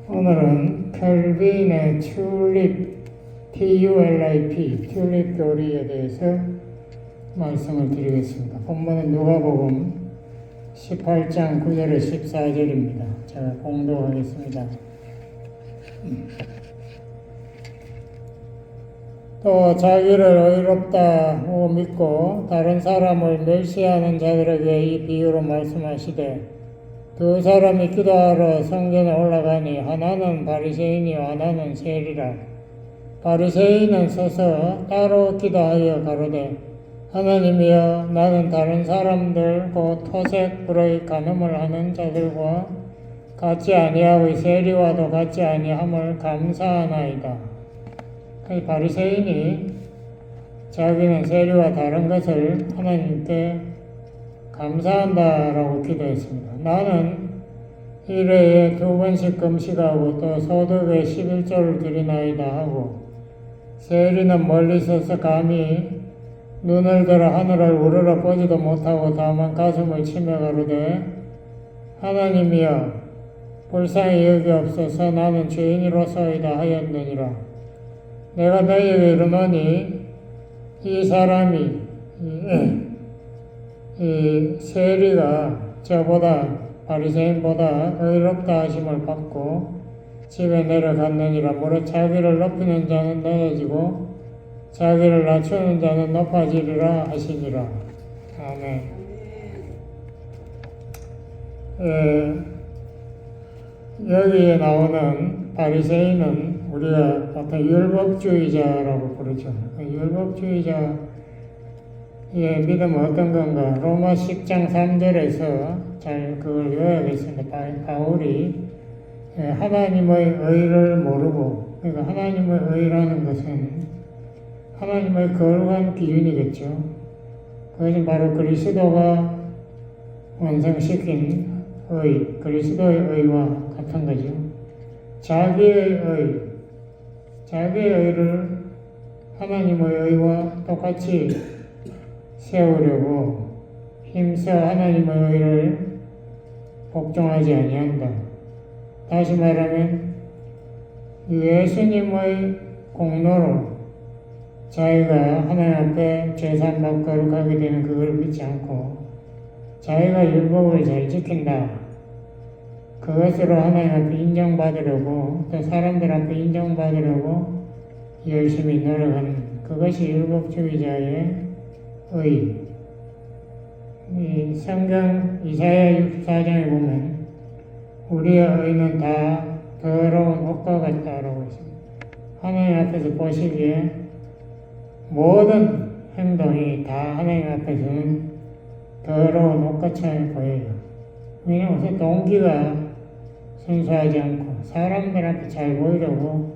오늘은 켈빈의 튤립, TULIP, 튤립 교리에 대해서 말씀을 드리겠습니다. 본문은 누가복음 18장 9절에 14절입니다. 제가 공독하겠습니다. 또 자기를 의롭다고 믿고 다른 사람을 멸시하는 자들에게 이 비유로 말씀하시되, 두 사람이 기도하러 성전에 올라가니 하나는 바리새인이요 하나는 세리라. 바리새인은 서서 따로 기도하여 가로되, 하나님이여, 나는 다른 사람들 곧 토색 불의 간음을 하는 자들과 같지 아니하고 세리와도 같지 아니함을 감사하나이다. 이 바리새인이 자기는 세리와 다른 것을 하나님께 감사한다라고 기도했습니다. 나는 일회에 2번씩 금식하고 또 소득의 11조를 드리나이다 하고, 세리는 멀리 서서 감히 눈을 들어 하늘을 우러러 보지도 못하고 다만 가슴을 치며 가로되, 하나님이여, 불쌍히 여기옵소서. 나는 죄인이로소이다 하였느니라. 내가 너희에게 이르노니 이 사람이 이 세리가 저보다 바리새인보다 의롭다 하심을 받고 집에 내려갔느니라. 무릇 자기를 높이는 자는 낮아지고 자기를 낮추는 자는 높아지리라 하시니라. 아멘. 여기에 나오는 바리새인은 우리가 보통 율법주의자라고 부르죠. 율법주의자의 믿음은 어떤 건가? 로마 10장 3절에서 잘 그걸 외워야겠습니다. 바울이 하나님의 의를 모르고, 그러니까 하나님의 의라는 것은 하나님의 거룩한 기준이겠죠. 그것은 바로 그리스도가 완성시킨 의, 그리스도의 의와 같은 거죠. 자기의 의를 하나님의 의와 똑같이 세우려고 힘써 하나님의 의를 복종하지 아니한다. 다시 말하면 예수님의 공로로 자기가 하나님 앞에 제사받고 거룩하게 되는 그걸 믿지 않고 자기가 율법을 잘 지킨다, 그것으로 하나님 앞에 인정받으려고 또 사람들 앞에 인정받으려고 열심히 노력하는, 그것이 율법주의자의 의. 이 성경 이사야 64장에 보면 우리의 의는 다 더러운 옷과 같다라고 했습니다. 하나님 앞에서 보시기에 모든 행동이 다 하나님 앞에서는 더러운 옷같이 보여요. 왜냐하면 우선 동기가 순수하지 않고 사람들 앞에 잘 보이려고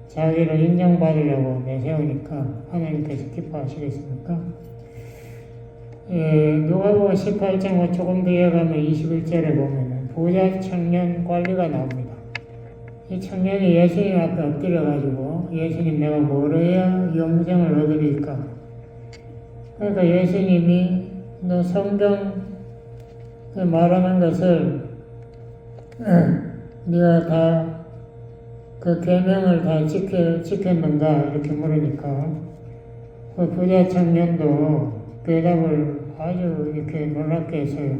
자기를 인정받으려고 내세우니까 하나님께서 기뻐하시겠습니까? 누가복음 18장 조금 더 이어가면 21절에 보면 부자 청년 관리가 나옵니다. 이 청년이 예수님 앞에 엎드려가지고, 예수님, 내가 뭘 해야 영생을 얻으리까? 그러니까 예수님이 너 성경 말하는 것을 네가 다 그 계명을 다 지켰는가? 이렇게 물으니까 그 부자 청년도 대답을 아주 이렇게 놀랍게 했어요.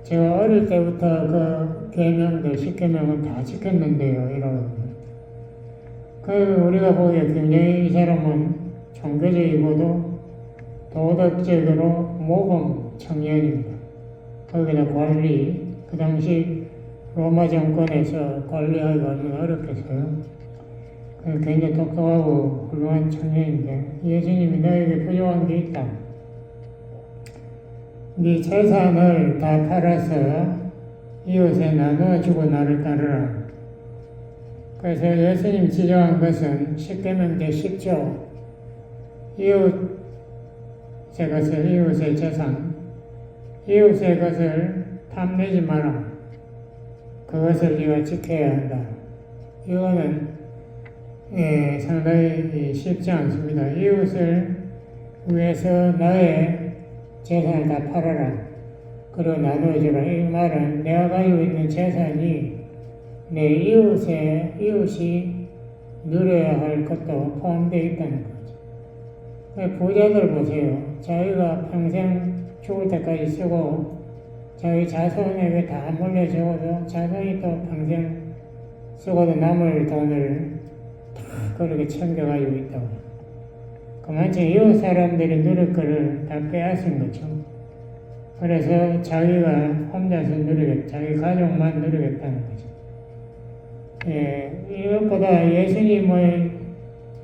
제가 어릴 때부터 그 계명들, 10계명은 다 지켰는데요, 이러거든요. 우리가 보기에 굉장히 이 사람은 종교적이고도 도덕적으로 모범 청년입니다. 거기다 관리, 그 당시 로마 정권에서 관리하기가 얼마나 어렵겠어요. 굉장히 똑똑하고 훌륭한 청년인데, 예수님이 너에게 부족한 게 있다. 네 재산을 다 팔아서 이웃에 나누어주고 나를 따르라. 그래서 예수님 지적한 것은 10계명 제10조, 이웃의 것을, 이웃의 재산, 이웃의 것을 탐내지 마라. 그것을 네가 지켜야 한다. 이거는 상당히 쉽지 않습니다. 이웃을 위해서 나의 재산을 다 팔아라. 그리고 나누어주라. 이 말은 내가 가지고 있는 재산이 내 이웃이 누려야 할 것도 포함되어 있다는 거죠. 부자들 보세요. 자기가 평생 죽을 때까지 쓰고 자기 자손에게 다 물려주고도 자손이 또 평생 쓰고도 남을 돈을 다 그렇게 챙겨가지고 있다고. 그만큼 이웃 사람들이 누릴 거를 다 빼앗은 거죠. 그래서 자기가 혼자서 자기 가족만 누리겠다는 거죠. 이것보다 예수님의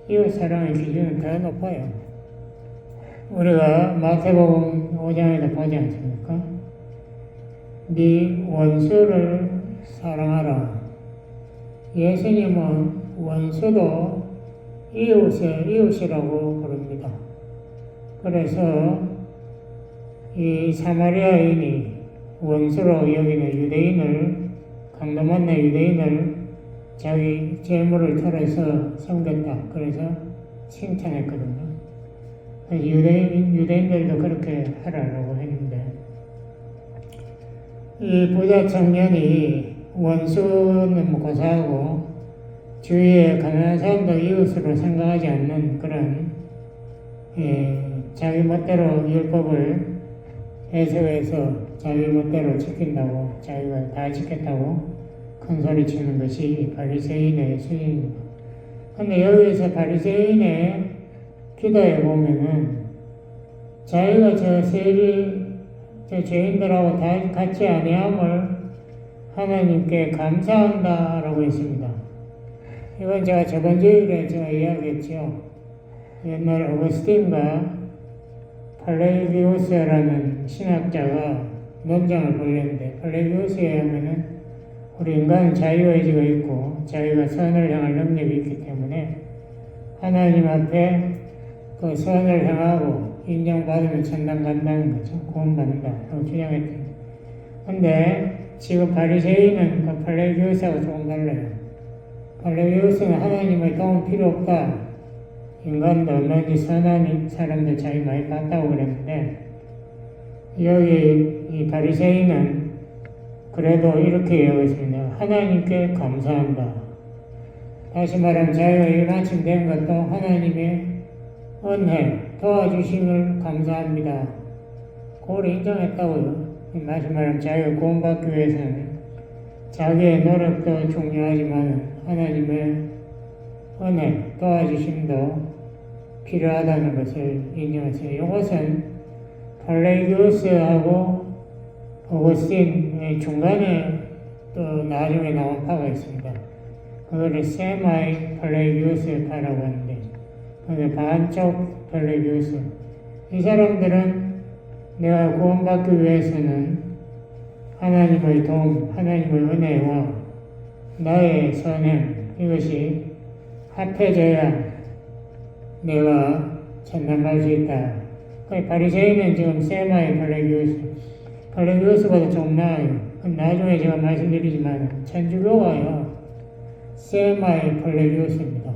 이웃 사랑의 기준은 더 높아요. 우리가 마태복음 5장에도 보지 않습니까? 네 원수를 사랑하라. 예수님은 원수도 이웃이라고 부릅니다. 그래서 이 사마리아인이 원수로 여기는 강도 만난 유대인을 자기 재물을 털어서 섬겼다. 그래서 칭찬했거든요. 유대인들도 그렇게 하라고 했는데, 이 부자 청년이 원수는 고사하고 주위에 가난한 사람도 이웃으로 생각하지 않는 그런 자기 멋대로 율법을 해석해서 자기 멋대로 지킨다고, 자기가 다 지켰다고 큰 소리 치는 것이 바리새인의 수준입니다. 근데 여기에서 바리새인의 기도에 보면은 자기가 저 죄인들하고 다 같이 아니함을 하나님께 감사한다라고 했습니다. 이건 제가 저번 주일에 이야기했죠. 옛날 어거스틴과 팔레기우스라는 신학자가 논장을 벌였는데, 팔레기우스에 하면은 우리 인간은 자유의지가 있고 자기가 선을 향할 능력이 있기 때문에 하나님 앞에 그 선을 행하고 인정받으면 천당 간다는 거죠. 구원받는다라고 주장했대요. 근데 지금 바리새인은 그 팔레기우스하고 조금 달라요. 팔레기우스는 하나님의 도움 필요 없다. 인간도 얼마든지 선한 사람들 자기 많이 봤다고 그랬는데, 여기 이 바리새인은 그래도 이렇게 이야기했습니다. 하나님께 감사한다. 다시 말하면 자기가 일마침 된 것도 하나님의 은혜, 도와주심을 감사합니다. 그걸 인정했다고요. 다시 말하면 자기가 구원받기 위해서는 자기의 노력도 중요하지만 하나님의 은혜, 도와주심도 필요하다는 것을 인정했어요. 이것은 팔레기우스하고 어거스틴의 중간에 또 나중에 나온 파가 있습니다. 그거를 세마이 팔레기우스 파라고 하는데, 근데 반쪽 팔레기우스. 이 사람들은 내가 구원받기 위해서는 하나님의 도움, 하나님의 은혜와 나의 선행, 이것이 합해져야 내가 천당 갈 수 있다. 바리새인은 지금 세마이 팔레기우스보다 좀 나아요. 나중에 제가 말씀드리지만 천주교가요, 세마이 팔레기우스입니다.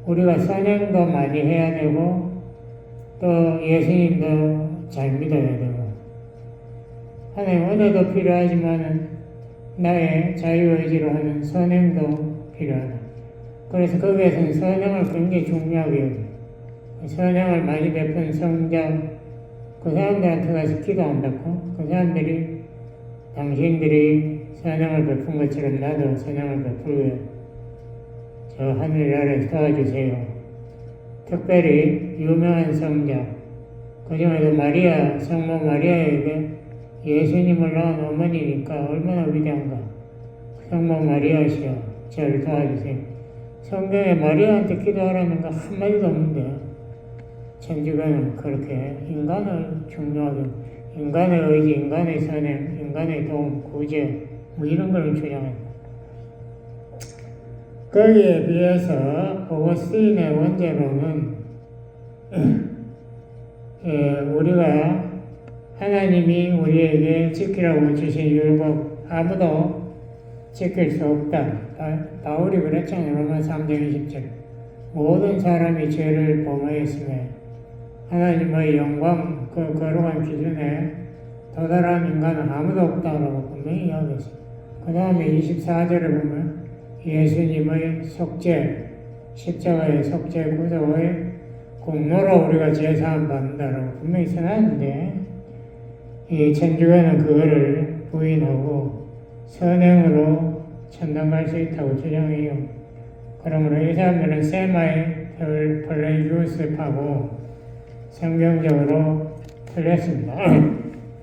우리가 선행도 많이 해야 되고 또 예수님도 잘 믿어야 되고 하나님 은혜도 필요하지만 나의 자유의지로 하는 선행도 필요하다. 그래서 거기에서는 선행을 굉장히 중요하게 여겨요. 선행을 많이 베푼 성자, 그 사람들한테 가서 기도 안 받고 그 사람들이 당신들이 선행을 베푼 것처럼 나도 선행을 베풀고요. 저 하늘 아래 도와주세요. 특별히 유명한 성자, 그중에도 마리아, 성모 마리아에게 예수님을 낳은 어머니니까 얼마나 위대한가. 성모 마리아시여, 저를 도와주세요. 성경에 마리아한테 기도하라는 거 한마디도 없는데 천주교는 그렇게 인간을 중요하게, 인간의 의지, 인간의 선행, 인간의 도움, 구제 뭐 이런 걸 주장합니다. 거기에 비해서 어거스틴의 원제로는 우리가 하나님이 우리에게 지키라고 주신 율법 아무도 지킬 수 없다. 바울이 그랬잖아요. 로마 3장 20절. 모든 사람이 죄를 범하였으며 하나님의 영광, 그 거룩한 기준에 도달한 인간은 아무도 없다라고 분명히 이야기했어요. 그 다음에 24절에 보면 예수님의 속죄, 십자가의 속죄 구속의 공로로 우리가 제사함 받는다라고 분명히 써놨는데 이 천주교는 그거를 부인하고 선행으로 천당 갈 수 있다고 주장해요. 그러므로 이 사람들은 세마이 플레이주스파고 성경적으로 틀렸습니다.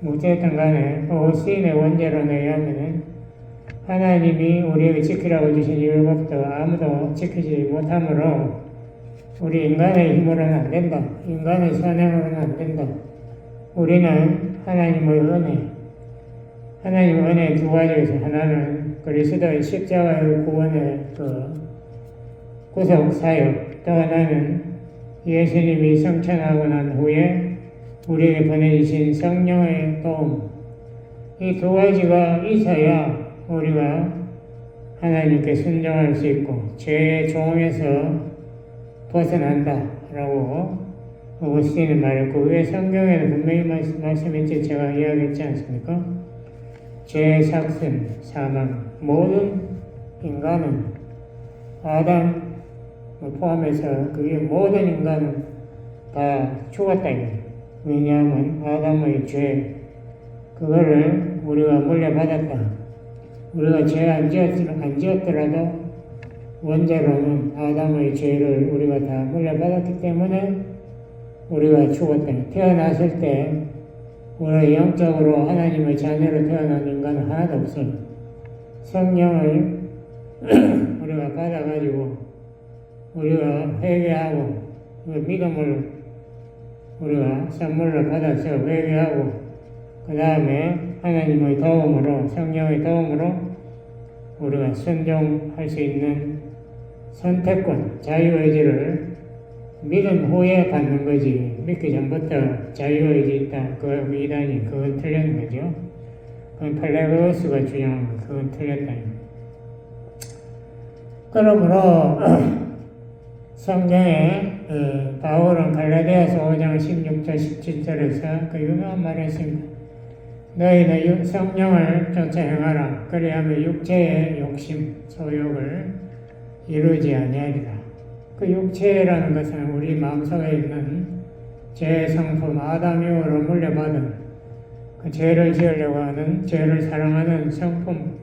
어쨌든 간에 오스틴의 원제론에 의하면 하나님이 우리에게 지키라고 주신 율법도 아무도 지키지 못하므로 우리 인간의 힘으로는 안 된다. 인간의 선행으로는 안 된다. 우리는 하나님의 은혜 두 가지에서 하나는 그리스도의 십자가의 구원의 구속 사역, 또 하나는 예수님이 성천하고 난 후에 우리에게 보내주신 성령의 도움, 이 두 가지가 있어야 우리가 하나님께 순종할 수 있고 죄의 종에서 벗어난다라고 오스틴은 말했고, 왜 성경에는 분명히 말씀했지 제가 이야기했지 않습니까? 죄의 삭슨, 사망, 모든 인간은 아담 포함해서 그게 모든 인간은 다 죽었다 이거예요. 왜냐하면 아담의 죄, 그거를 우리가 물려받았다. 우리가 죄 안 지었더라도 원자로는 아담의 죄를 우리가 다 물려받았기 때문에 우리가 죽었다. 태어났을 때 우리가 영적으로 하나님의 자녀로 태어난 인간은 하나도 없어요. 성령을 우리가 받아가지고 우리가 회개하고 믿음을 우리가 선물로 받아서 회개하고 그 다음에 하나님의 도움으로, 성령의 도움으로 우리가 순종할 수 있는 선택권, 자유의지를 믿은 후에 받는 거지. 믿기 전부터 자유의지 있다. 그 이단이 그건 틀린 거죠. 그건 플레그로스가 주장한 거. 그건 틀렸다. 그러므로 성경에 바울은 갈라디아서 5장 16절 17절에서 그 유명한 말을 했습니다. 너희는 성령을 쫓아 행하라. 그리하면 육체의 욕심, 소욕을 이루지 아니하리라. 그 육체라는 것은 우리 마음속에 있는 죄의 성품, 아담 이후로 물려받은 그 죄를 지으려고 하는, 죄를 사랑하는 성품,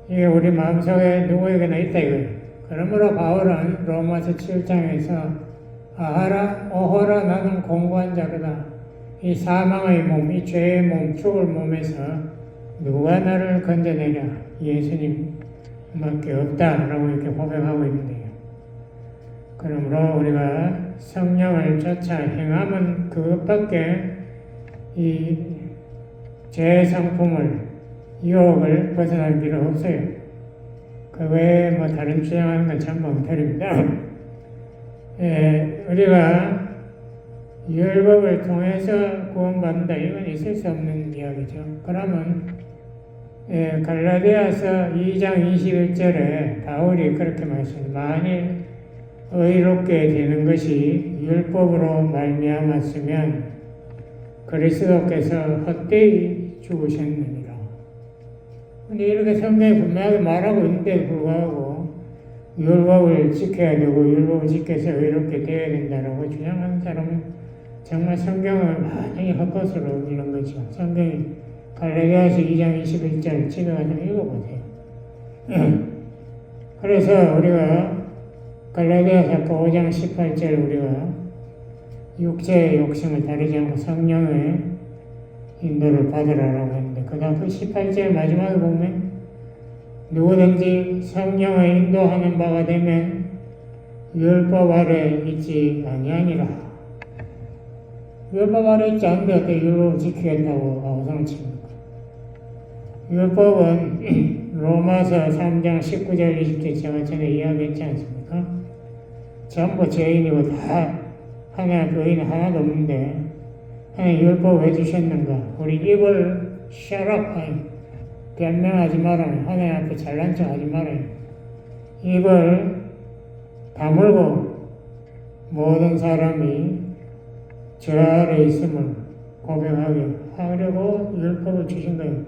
이게 우리 마음속에 누구에게나 있다 이거예요. 그러므로 바울은 로마서 7장에서 아하라, 오호라, 나는 공고한 자로다. 이 사망의 몸, 이 죄의 몸, 죽을 몸에서 누가 나를 건져내냐? 예수님밖에 없다라고 이렇게 고백하고 있는데요. 그러므로 우리가 성령을 쫓아 행하면 그것밖에 이 죄의 성품을, 유혹을 벗어날 필요 없어요. 그 외에 뭐 다른 주장하는 건 전부 엉터리입니다. 우리가 율법을 통해서 구원받는다, 이건 있을 수 없는 이야기죠. 그러면 갈라디아서 2장 21절에 바울이 그렇게 말씀합니다. 만일 의롭게 되는 것이 율법으로 말미암았으면 그리스도께서 헛되이 죽으셨느니라. 근데 이렇게 성경이 분명하게 말하고 있는데도 불구하고 율법을 지켜야 되고 율법을 지켜서 의롭게 되어야 된다라고 주장하는 사람은 정말 성경을 완전히 헛것으로 읽는 거죠. 성경이 갈라디아서 2장 21절 집에 가서 읽어보세요. 그래서 우리가 갈라디아서 5장 18절 우리가 육체의 욕심을 다루지 않고 성령의 인도를 받으라라고 했는데, 그 다음 그 18절 마지막에 보면 누구든지 성령의 인도하는 바가 되면 율법 아래 있지 아니하니라. 율법 아래 있지 않는데 어떻게 율법을 지키겠다고 아우성칩니까? 율법은 로마서 3장 19절 20절 제가 전에 이야기했지 않습니까? 전부 죄인이고 다 하나님 의인 하나도 없는데 하나님 율법 왜 주셨는가? 우리 입을 shut up, 변명하지 말아요. 하나님 앞에 잘난 척 하지 말아요. 입을 다물고 모든 사람이 저 아래 있음을 고백하게 하려고 율법을 주신 거예요.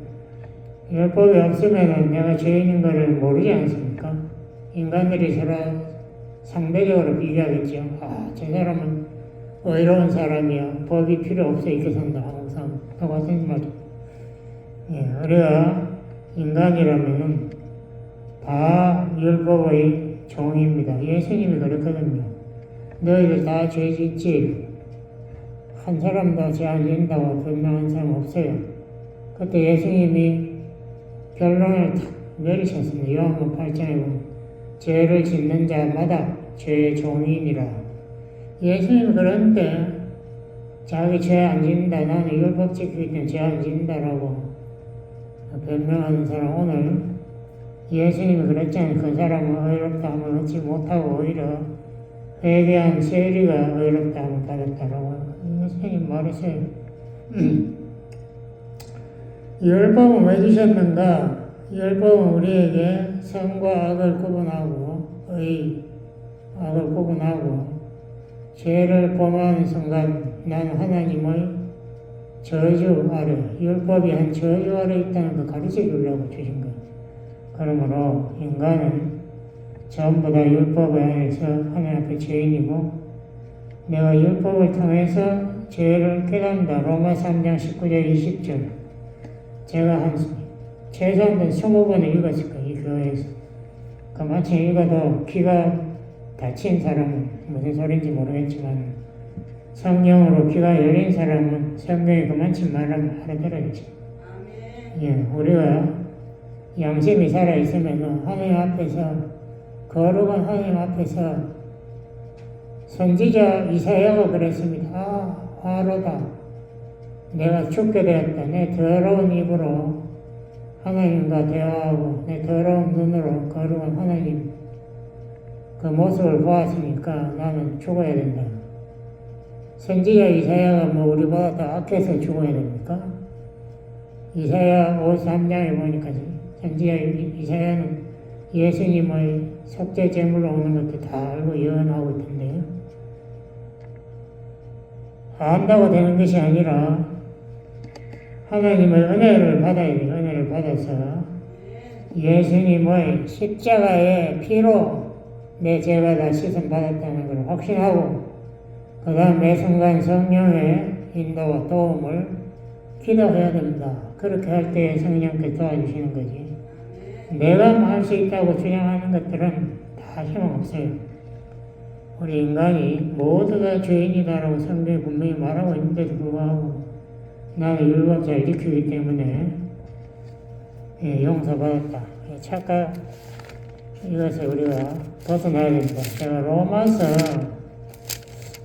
율법이 없으면 내가 죄인인 것을 모르지 않습니까? 인간들이 서로 상대적으로 비교하겠죠. 저 사람은 의로운 사람이야. 법이 필요 없어. 이렇게 산다. 항상 똑같은 말이죠. 우리가 인간이라면 다 율법의 종입니다. 예수님이 그랬거든요. 너희들 다 죄 짓지. 한 사람도 죄 안 짓는다고 변명한 사람 없어요. 그때 예수님이 결론을 탁 내리셨습니다. 요한복음 8장에 보면 죄를 짓는 자마다 죄의 종이니라. 예수님이 그런데 자기 죄 안 짓는다. 나는 율법 지키기 때문에 죄 안 짓는다라고 변명하는 사람 오늘 예수님이 그랬잖아요. 그 사람은 의롭다 함을 얻지 못하고 오히려 회개한 세리가 의롭다 함을 받았다라고 예수님 말했어요. 율법은 왜 주셨는가? 율법은 우리에게 선과 악을 구분하고 악을 구분하고 죄를 범하는 순간 나는 하나님의 저주 아래, 율법이 한 저주 아래 있다는 걸 가르쳐 주려고 주신 거예요. 그러므로 인간은 전부 다 율법 안에서 하나님 앞에 죄인이고 내가 율법을 통해서 죄를 깨닫는다. 로마 3장 19절 20절 제가 한 최소한 20번을 읽었을 거예요. 이 교회에서. 그만큼 읽어도 귀가 다친 사람은 무슨 소리인지 모르겠지만 성령으로 귀가 열린 사람은 성경이 그만큼 말하면 알아들어야지. 우리가 양심이 살아있으면 하나님 앞에서 거룩한 하나님 앞에서 선지자 이사야가 그랬습니다. 화로다. 내가 죽게 되었다. 내 더러운 입으로 하나님과 대화하고 내 더러운 눈으로 거룩한 하나님 그 모습을 보았으니까 나는 죽어야 된다. 선지자 이사야가 우리보다 더 악해서 죽어야 됩니까? 이사야 53장에 보니까 선지자 이사야는 예수님의 속죄 제물로 오는 것도 다 알고 예언하고 있던데요. 안다고 되는 것이 아니라 하나님의 은혜를 받아야 돼요. 은혜를 받아서 예수님의 십자가의 피로 내 죄가 다 씻음받았다는 걸 확신하고 그 다음 매 순간 성령의 인도와 도움을 기도해야 됩니다. 그렇게 할 때 성령께 도와주시는 거지. 내가 할 수 있다고 주장하는 것들은 다 희망없어요. 우리 인간이 모두 다 죄인이다라고 성경이 분명히 말하고 있는데도 불구하고 나는 율법 잘 지키기 때문에 용서받았다. 착각 이것을 우리가 벗어나야 됩니다. 제가 로마서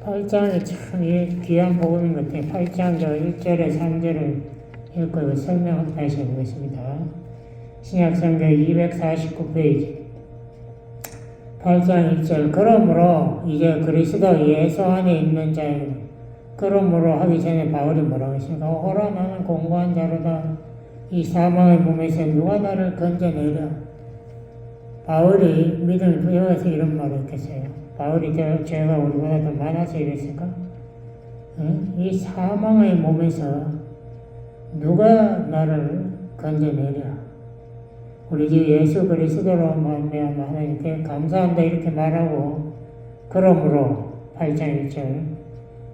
8장이 참 귀한 복음인 것 같아요. 8장 1절에 3절을 읽고 설명을 다시 해보겠습니다. 신약성경 249페이지 8장 1절 그러므로 이제 그리스도 예수 안에 있는 자에게 그러므로 하기 전에 바울이 뭐라고 했습니까? 오라 나는 공고한 자로다. 이 사망의 몸에서 누가 나를 건져내랴. 바울이 믿음을 부여해서 이런 말을 했겠어요. 바울이 죄가 우리보다 더 많아서 이랬을까? 이 사망의 몸에서 누가 나를 건져내랴. 우리 주 예수 그리스도로 말미암아 하나님께 감사한다 이렇게 말하고 그러므로 8장 1절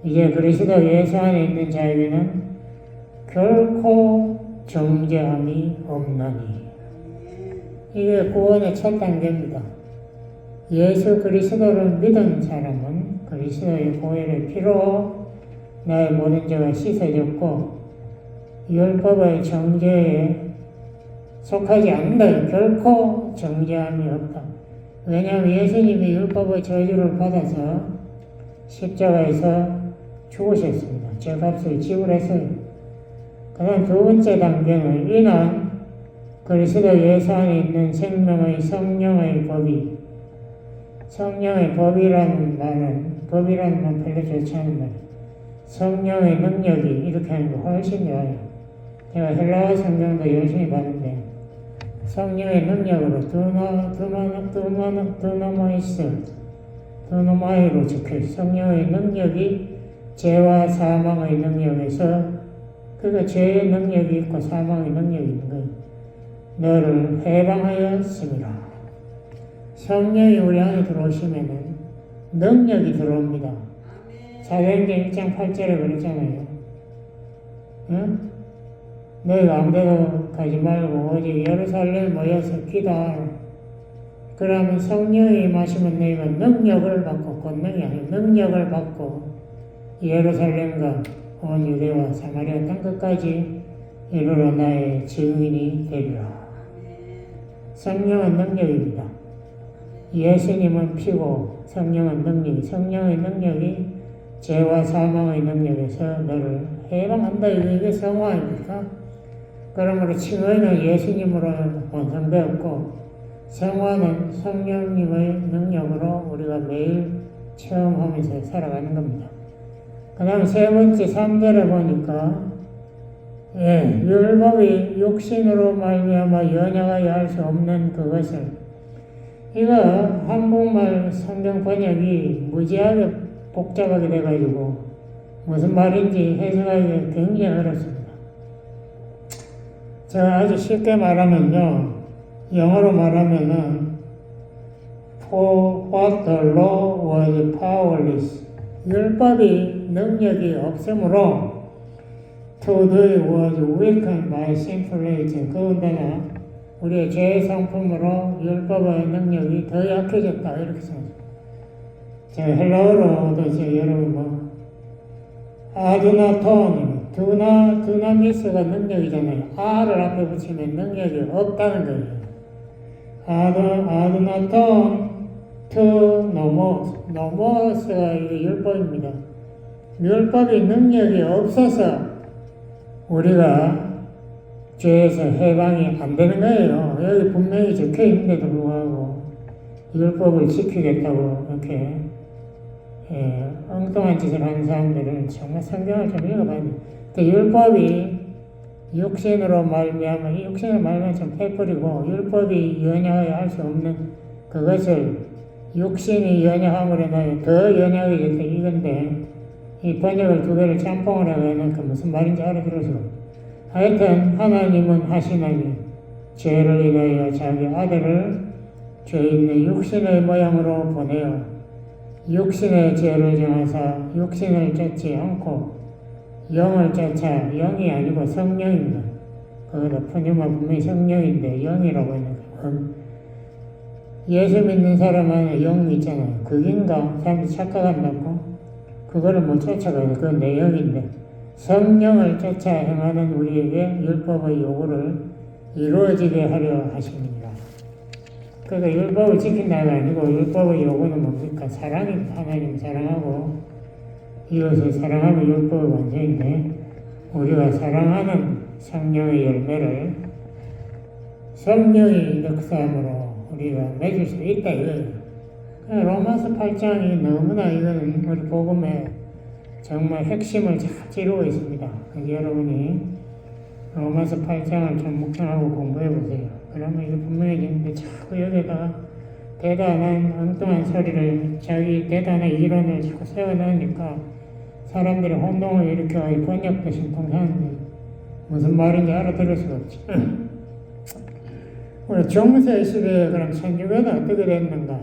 이제 그리스도 예수 안에 있는 자에게는 결코 정죄함이 없나니 이게 구원의 첫 단계입니다. 예수 그리스도를 믿은 사람은 그리스도의 보혈의 피로 나의 모든 죄가 씻어졌고 율법의 정죄에 속하지 않는다. 결코 정죄함이 없다. 왜냐하면 예수님이 율법의 저주를 받아서 십자가에서 죽으셨습니다. 죄값을 지불했어요. 그 다음 두 번째 단계는 이는 그리스도 예수 안에 있는 생명의 성령의 법이 성령의 법이라는 말은 별로 좋지 않은 말이에요. 성령의 능력이 이렇게 하는 게 훨씬 좋아요. 제가 헬라어 성경도 열심히 봤는데 성령의 능력으로 드노마이로 적혀있어요. 성령의 능력이 죄와 사망의 능력에서 그러니까 죄의 능력이 있고 사망의 능력이 있는 거예요. 너를 해방하였습니다. 성령이 우리 안에 들어오시면은 능력이 들어옵니다. 사도행전 1장 8절에 그랬잖아요. 응? 너희가 아무데도 가지 말고 오직 예루살렘에 모여서 기도하라. 그러면 성령이 임하시면 너희가 능력을 받고, 권능이 아니고 능력을 받고 예루살렘과 온 유대와 사마리아 땅끝까지 이르러 나의 증인이 되리라. 성령은 능력입니다. 예수님은 피고 성령은 능력이, 성령의 능력이 죄와 사망의 능력에서 너를 해방한다. 이게 성화 아닙니까? 그러므로 칭의는 예수님으로 완성되었고 성화는 성령님의 능력으로 우리가 매일 체험하면서 살아가는 겁니다. 그 다음 세 번째 3절에 보니까 율법이 육신으로 말미암아 연약하여 할 수 없는 그것을, 이거 한국말 성경 번역이 무지하게 복잡하게 돼가지고 무슨 말인지 해석하기가 굉장히 어렵습니다. 제가 아주 쉽게 말하면요, 영어로 말하면은 For what the law was powerless, 율법이 능력이 없으므로 to do it was weakened by sinful nature. 그런데나 우리의 죄의 성품으로 율법의 능력이 더 약해졌다, 이렇게 생각합니다. 제가 헬라어로도 이제 여러분 아드나톤, 두나미스가 능력이잖아요. R을 앞에 붙이면 능력이 없다는 거예요. 아드나톤 노모스가 이게 율법입니다. 율법이 능력이 없어서 우리가 죄에서 해방이 안 되는 거예요. 여기 분명히 적혀 있는데도 불구하고 율법을 지키겠다고 이렇게 엉뚱한 짓을 하는 사람들은 정말 성경을 좀 읽어봐야 돼요. 율법이 육신으로 말미암아, 육신으로 말미암아 좀 패버리고 율법이 연약하여 할 수 없는 그것을 육신이 연약함으로 인하여 더 연약해졌다, 이건데 이 번역을 두 개를 짬뽕을 해놓으니까 무슨 말인지 알아들을 수가 없어요. 하여튼 하나님은 하시나니 죄를 인하여 자기 아들을 죄 있는 육신의 모양으로 보내어 육신의 죄를 정하사 육신을 쫓지 않고 영을 쫓아, 영이 아니고 성령입니다. 그 높은 이름은 분명히 성령인데 영이라고 했는데, 예수 믿는 사람 안에 영이 있잖아요. 그긴가? 사람들이 착각한다고? 그거를 못 쫓아가요. 그건 내 영인데 성령을 쫓아 행하는 우리에게 율법의 요구를 이루어지게 하려 하십니다. 그러니까 율법을 지킨다가 아니고 율법의 요구는 뭡니까? 사랑입니다. 하나님 사랑하고 이웃을 사랑하면 율법의 완전인데 우리가 사랑하는 성령의 열매를 성령의 역사함으로 우리가 맺을 수 있다, 이거예요. 로마서 8장이 너무나 이거는 우리 복음의 정말 핵심을 잘 찌르고 있습니다. 여러분이 로마서 8장을 좀 묵상하고 공부해 보세요. 그러면 이거 분명해지는데 자꾸 여기다가 대단한 엉뚱한 소리를, 자기 대단한 이론을 자꾸 세워놓으니까 사람들이 혼동을 일으켜 번역도 신통하는데 무슨 말인지 알아들을 수가 없지. 우리 중세 시대에 그럼 천주교는 어떻게 됐는가?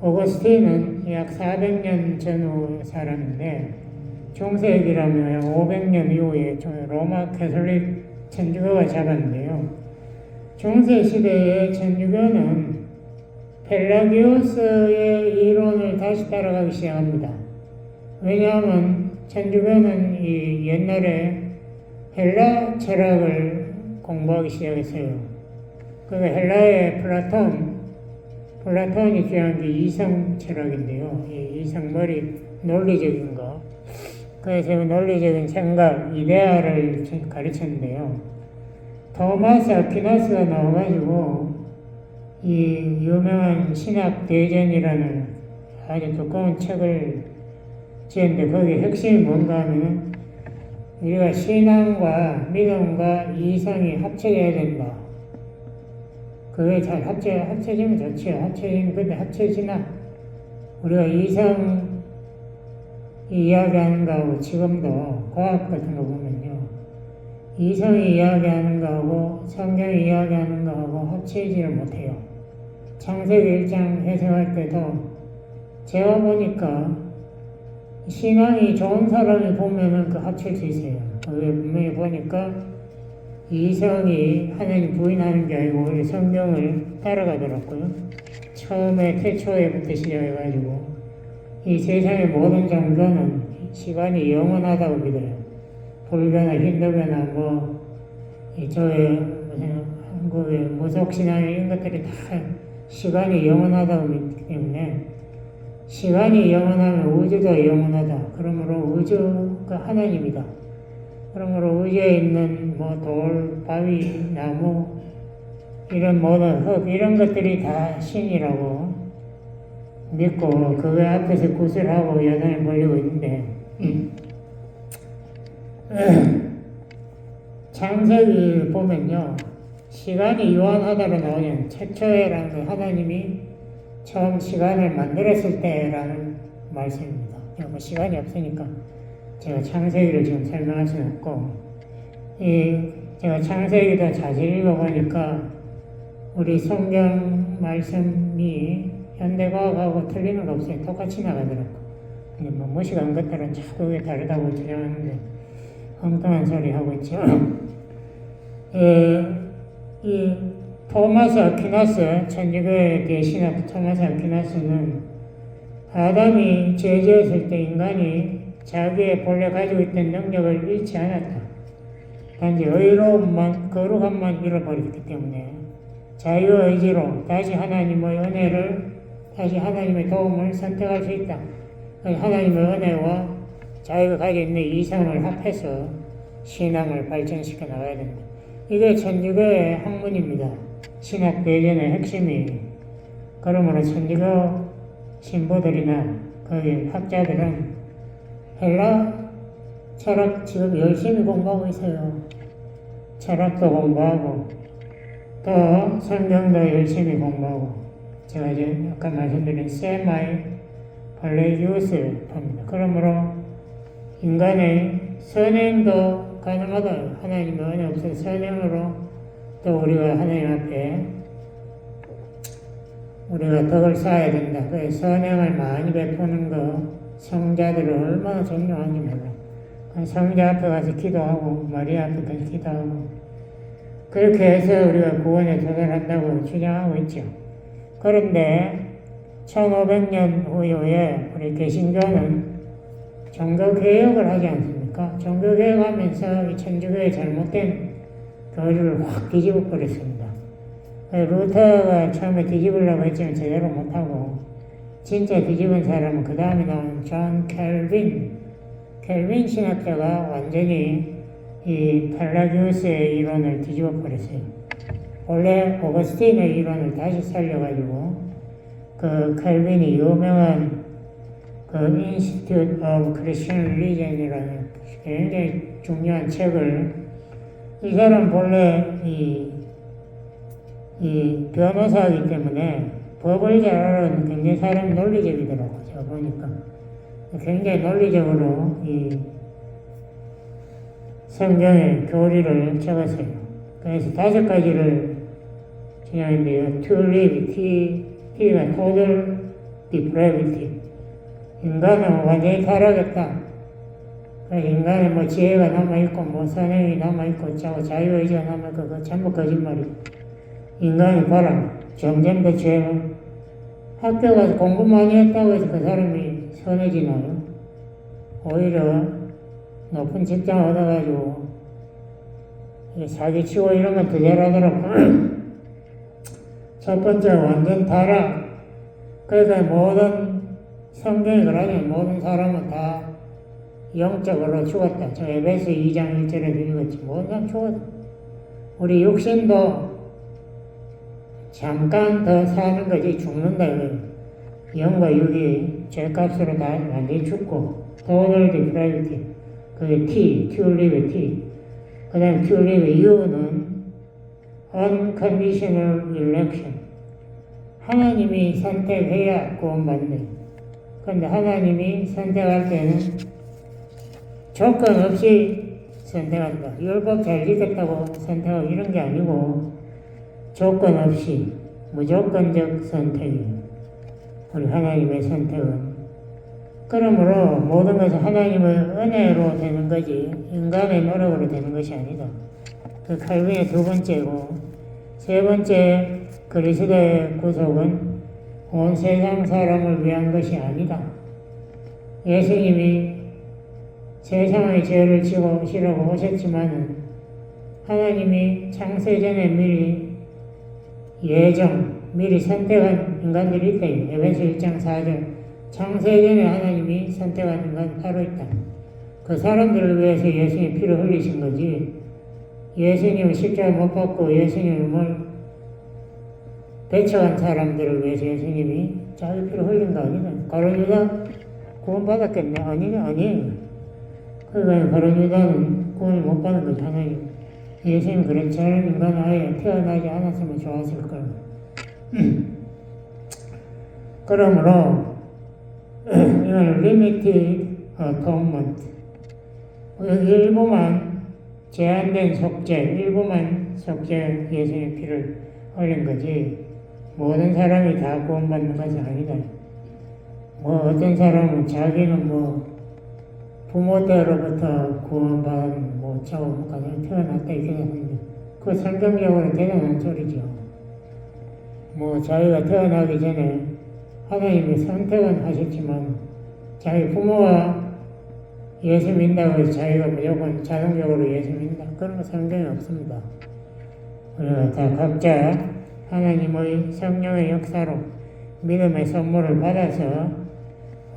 오거스틴은 약 400년 전후 사람인데 중세기라면 500년 이후에 로마 캐톨릭 천주교가 잡았는데요. 중세 시대의 천주교는 펠라기오스의 이론을 다시 따라가기 시작합니다. 왜냐하면 천주교는 이 옛날에 헬라 철학을 공부하기 시작했어요. 그 헬라의 플라톤이 주장한 게 이성 철학인데요. 이 이성머리 논리적인 거. 그래서 논리적인 생각, 이데아를 가르쳤는데요. 토마스 아퀴나스가 나와가지고 이 유명한 신학 대전이라는 아주 두꺼운 책을 지었는데 거기 핵심이 뭔가 하면 우리가 신앙과 믿음과 이성이 합쳐져야 된다. 그게 잘 합쳐지면 좋지요. 근데 합쳐지나? 우리가 이성 이야기하는 거하고 지금도 과학 같은 거 보면요. 이성이 이야기하는 거하고 성경이 이야기하는 거하고 합치지를 못해요. 창세기 1장 해석할 때도 제가 보니까 신앙이 좋은 사람이 보면은 그 합칠 수 있어요. 왜 분명히 보니까 이성이 하나님 부인하는 게 아니고 우리 성경을 따라가더라고요. 처음에 태초에부터 시작해가지고 이 세상의 모든 종교는 시간이 영원하다고 믿어요. 불교나 힌두교나 이쪽에 한국의 무속신앙 이런 것들이 다 시간이 영원하다고 믿기 때문에 시간이 영원하면 우주도 영원하다. 그러므로 우주가 하나님이다. 그러므로 우주에 있는 돌, 바위, 나무 이런 모든 흙 이런 것들이 다 신이라고 믿고 그 앞에서 구슬하고 여단을 벌리고 있는데 창세기 보면요 시간이 유한하다로 나오는 최초에라는 게 하나님이 처음 시간을 만들었을 때라는 말씀입니다. 시간이 없으니까 제가 창세기를 지금 설명할 수는 없고 제가 창세기도 자세히 읽어보니까 우리 성경 말씀이 현대과학하고 틀리는 거 없어요. 똑같이 나가더라고. 근데 무식한 것들은 자꾸 그게 다르다고 주장하는데 엉뚱한 소리 하고 있죠. 이 토마스 아퀴나스, 천주교의 대신학 토마스 아퀴나스는 아담이 죄지었을 때 인간이 자기의 본래 가지고 있던 능력을 잃지 않았다. 단지 의로움만, 거룩함만 잃어버렸기 때문에 자유의지로 다시 하나님의 은혜를, 다시 하나님의 도움을 선택할 수 있다. 하나님의 은혜와 자기가 가지고 있는 이성을 합해서 신앙을 발전시켜 나가야 된다. 이게 천주교의 학문입니다. 신학 대전의 핵심이에요. 그러므로 천주교 신부들이나 거기 학자들은 헬라 철학 지금 열심히 공부하고 있어요. 철학도 공부하고 또 성경도 열심히 공부하고 제가 이제 아까 말씀드린 세마이 발레기우스를 봅니다. 그러므로 인간의 선행도 가능하다. 하나님의 은혜 없어서 선행으로 또 우리가 하나님 앞에 우리가 덕을 쌓아야 된다. 그래서 선행을 많이 베푸는 거 성자들을 얼마나 존경하는지 몰라. 성자 앞에 가서 기도하고 마리아 앞에 가서 기도하고 그렇게 해서 우리가 구원에 도달한다고 주장하고 있죠. 그런데 1500년 이후에 우리 개신교는 종교개혁을 하지 않습니까? 종교개혁하면서 이 천주교의 잘못된 교리를 확 뒤집어 버렸습니다. 루터가 처음에 뒤집으려고 했지만 제대로 못하고 진짜 뒤집은 사람은 그 다음에 나온 존 켈빈 신학자가 완전히 이 팔라기우스의 이론을 뒤집어 버렸어요. 원래 오거스틴의 이론을 다시 살려가지고 그 켈빈이 유명한 그 Institute of Christian Religion이라는 굉장히 중요한 책을 이 사람 본래 이 변호사이기 때문에 법을 잘 알아는 굉장히 사람이 논리적이더라고요. 제가 보니까 굉장히 논리적으로 이 성경의 교리를 적었어요. 그래서 5가지를 주장했는데요. To live, T가 total depravity. 인간은 완전히 타락했다. 인간의 지혜가 남아있고, 선행이 남아있고, 자유의지가 남아있고, 그거 전부 거짓말이고. 인간이 봐라. 점점 더 죄는 학교 가서 공부 많이 했다고 해서 그 사람이 선해지나요? 오히려 높은 직장 얻어가지고 사기치고 이런 건 더 잘하더라고. 첫 번째 완전 타락. 그러니까 모든 성경이 그러니 모든 사람은 다 영적으로 죽었다. 저 에베소 2장 1절에도 읽었지. 모든 사람 죽었다. 우리 육신도 잠깐 더 사는 거지 죽는다 이거예요. 영과 육이 죄값으로 다 완전히 죽고 total depravity. 그게 T, 튜립의 T. 그 다음에 튜립의 U는 unconditional election. 하나님이 선택해야 구원받는. 그런데 하나님이 선택할 때는 조건 없이 선택한다. 율법 잘 지켰다고 선택하고 이런 게 아니고 조건 없이 무조건적 선택이에요. 우리 하나님의 선택은. 그러므로 모든 것은 하나님의 은혜로 되는 거지 인간의 노력으로 되는 것이 아니다. 그 칼빈의 두 번째고, 세 번째 그리스도의 구속은 온 세상 사람을 위한 것이 아니다. 예수님이 세상의 죄를 지고 오시려고 오셨지만은 하나님이 창세전에 미리 선택한 인간들이 있다. 에베소 1장 4절. 창세전에 하나님이 선택한 인간 따로 있다. 그 사람들을 위해서 예수님이 피를 흘리신 거지. 예수님은 십자가 못 받고 예수님을 배척한 사람들을 위해서 예수님이 자기 피를 흘린 거 아니냐. 가룟유다 구원받았겠네. 아니에요. 그러니까 가룟유다는 구원을 못 받은 거죠. 하나님. 예수님 그런 저런 인간은 아예 태어나지 않았으면 좋았을 거예요. 그러므로 이건 limited atonement. 일부만 제한된 속죄, 일부만 속죄 예수님의 피를 흘린 거지 모든 사람이 다 구원받는 것이 아니다. 어떤 사람은 자기는 부모 때로부터 구원받은 처음 가장 태어났다 이렇게 생각합니다. 그 성경적으로 대단한 소리죠. 자기가 태어나기 전에 하나님이 선택은 하셨지만 자기 부모와 예수 믿는다고 해서 자기가 무조건 자동적으로 예수 믿는다. 그런 거 성경에 없습니다. 우리가 다 각자 하나님의 성령의 역사로 믿음의 선물을 받아서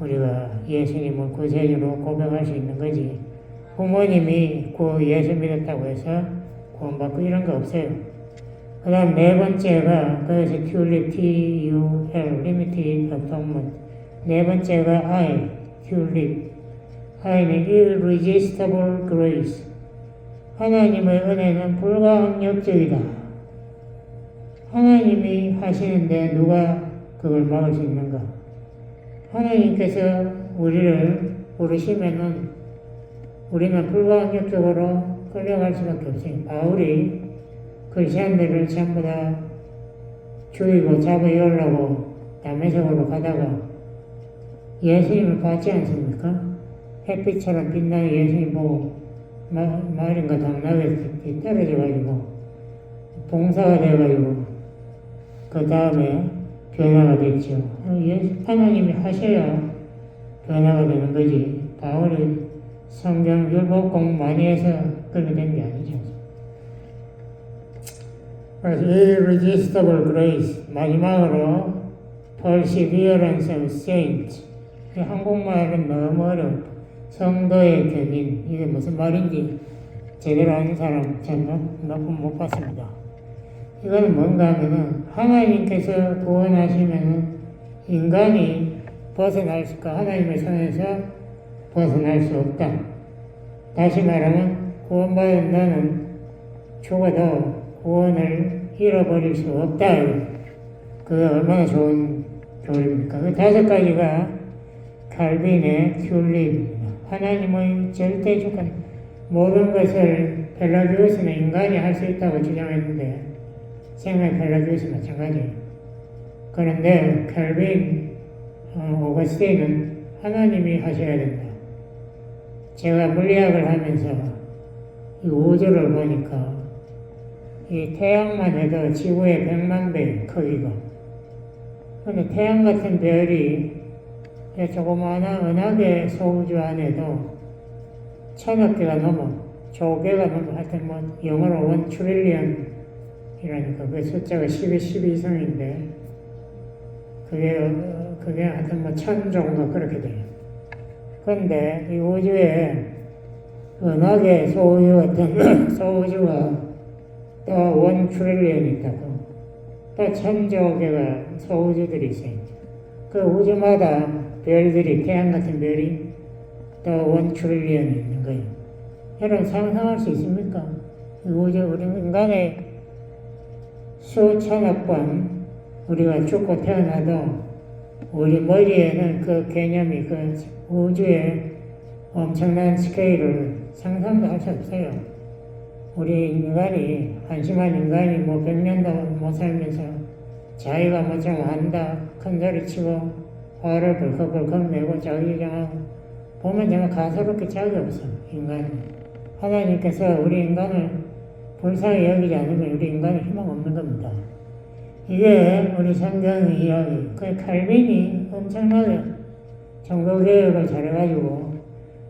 우리가 예수님을 구세주로 고백할 수 있는 거지. 부모님이 예수 믿었다고 해서 구원받고 이런 거 없어요. 그 다음 네 번째가 그래서 TUL, Limited Atonement. 네 번째가 TULIP. I는 Irresistible Grace. 하나님의 은혜는 불가항력적이다. 하나님이 하시는데 누가 그걸 막을 수 있는가? 하나님께서 우리를 부르시면은 우리는 불가항력적으로 끌려갈 수밖에 없어요. 바울이 크리스천들을 전부 다 죽이고 잡아이으려고 다메섹으로 가다가 예수님을 봤지 않습니까? 햇빛처럼 빛나는 예수님 보고 마을인가 당나귀에 떨어져가지고 봉사가 돼가지고 그 다음에 변화가 됐죠. 하나님이 하셔야 변화가 되는 거지. 바울이 성경 율법 공부 많이 해서 그렇게 된 게 아니죠. 그래서 Irresistible Grace 마지막으로 Perseverance of Saints. 한국말은 너무 어려워. 성도의 견인. 이게 무슨 말인지 제대로 아는 사람 몇분 못 봤습니다. 이건 뭔가 하면은 하나님께서 구원하시면은 인간이 하나님의 손에서 벗어날 수 없다. 다시 말하면 구원받은 너는 죽어도 구원을 잃어버릴 수 없다. 그게 얼마나 좋은 교리입니까? 그 다섯 가지가 칼빈의 튤립입니다. 하나님의 절대 주권, 모든 것을 펠라기우스는 인간이 할 수 있다고 주장했는데 생명 펠라기우스 마찬가지예요. 그런데 칼빈, 오거스틴은 하나님이 하셔야 된다. 제가 물리학을 하면서 이 우주를 보니까 이 태양만 해도 지구의 100만 배 크기가. 근데 태양 같은 별이 조그마한 은하계 소우주 안에도 1000억 개가 넘어, 조개가 넘어, 하여튼 영어로 1 트릴리언 이라니까 그 숫자가 10의 12성인데 그게 하여튼 1000 정도 그렇게 돼요. 그런데 이 우주에 은하계 소우주 같은 소우주가 또 1 트릴리언 있다고, 또 1000조 개가 소우주들이 있어요. 그 우주마다 별들이, 태양 같은 별이 또 1 트릴리언이 있는 거예요. 여러분 상상할 수 있습니까? 우리 인간의 수천억 번 우리가 죽고 태어나도 우리 머리에는 그 개념이 그 우주의 엄청난 스케일을 상상도 할 수 없어요. 우리 인간이, 한심한 인간이 뭐 100년도 못 살면서 자기가 뭐 좀 한다, 큰 소리 치고 화를 벌컥벌컥 내고 자기 주장하고 보면 정말 가소롭게 짝이 없어, 인간이. 하나님께서 우리 인간을 불쌍히 여기지 않으면 우리 인간이 희망 없는 겁니다. 이게 우리 성경의 이야기. 그 칼빈이 엄청나게 종교개혁을 잘해가지고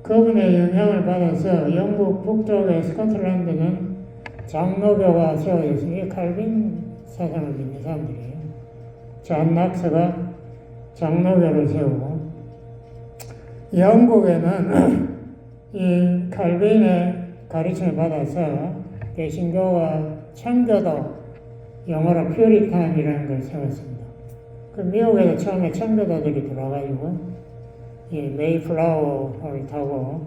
그분의 영향을 받아서 영국 북쪽의 스코틀랜드는 장로교가 세워졌어요. 이게 칼빈 사상을 믿는 사람들이에요. 존 낙스가 장로교를 세우고, 영국에는 이 칼빈의 가르침을 받아서 개신교와 청교도, 영어로 퓨리탄이라는 걸 세웠습니다. 그 미국에도 처음에 청교도들이 들어와가지고 이 메이플라워를 타고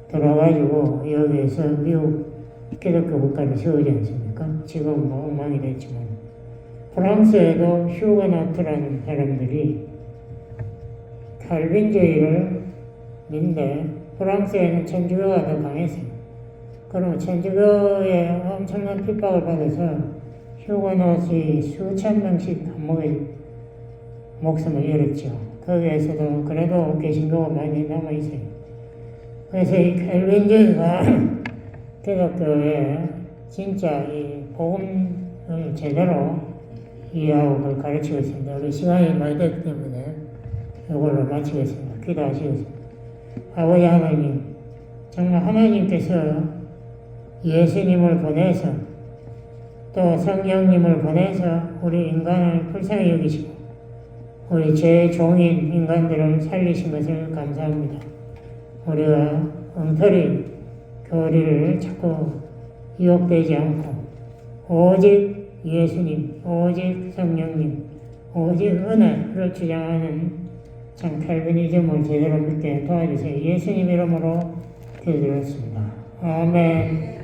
들어가지고 여기에서 미국 기독교 국가를 세우지 않습니까? 지금 뭐 엉망이 됐지만 프랑스에도 휴거노트라는 사람들이 칼빈주의를 믿는데 프랑스에는 천주교가 더 강했어요. 그러면 천주교에 엄청난 핍박을 받아서 휴거노트의 수천 명씩 감옥에 목숨을 잃었죠. 거기에서도 그래도 개신교가 많이 남아있어요. 그래서 이 칼빈주의가 기독교에 진짜 이 복음을 제대로 이해하고 그걸 가르치고 있습니다. 우리 시간이 많이 됐기 때문에 이걸로 마치겠습니다. 기도하시겠습니다. 아버지 하나님, 정말 하나님께서 예수님을 보내서 또 성령님을 보내서 우리 인간을 불쌍히 여기시고 우리 죄 종인 인간들을 살리신 것을 감사합니다. 우리가 엉터리 교리를 자꾸 유혹되지 않고 오직 예수님, 오직 성령님, 오직 은혜를 주장하는 참 칼빈이즘을 제대로 믿게 도와주세요. 예수님 이름으로 기도드렸습니다. 아멘.